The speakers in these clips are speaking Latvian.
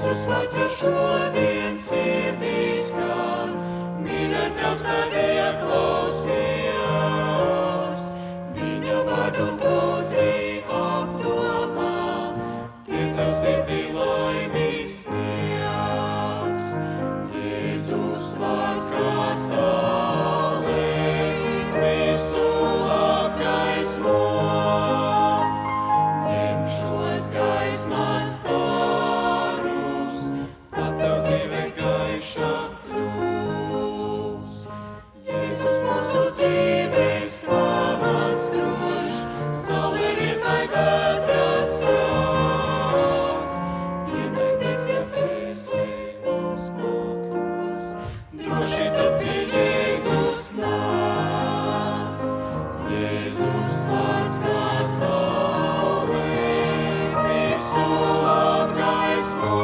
Jēzus vārds jau šodien sirdī skan, mīļais draugs tad ieklausījās. Viņa vārdu gudri apdomā, tiek tev sirdī laimīgs sniegs. Jēzus vārds kā saule visu apgaismo, ņem šos gaismas starus, tad tev dzīve gaiša kļūs. Jēzus mūsu dzīves pamats drošs, saule riet vai vētras rāds, ienaidnieks ja pēslī uzplākstos, droši tad pie Jēzus nāc. Jēzus vārds kā saule visu apgaismo,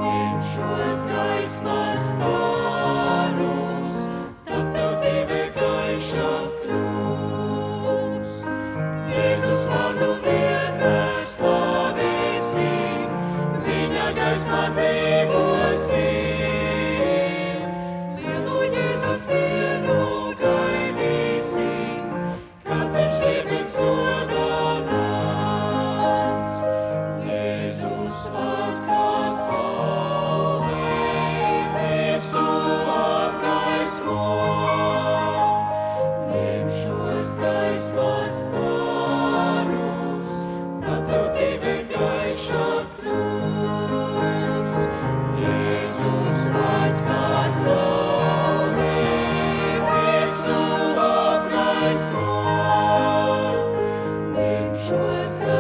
ņem šos gaismas starus, tad tev dzīve gaiša kļūs. Jēzus vārdu vienmēr slavēsim, viņa gaismā dzīvosim. Lielo Jēzus dienu gaidīsim, kad viņš debes godā nāks. Jēzus vārds kā saule visu apgaismo, ņem šos gaismas starus, tad tev dzīve gaiša kļūs. Jēzus vārds kā saule visu apgaismo, ņem šos gaismas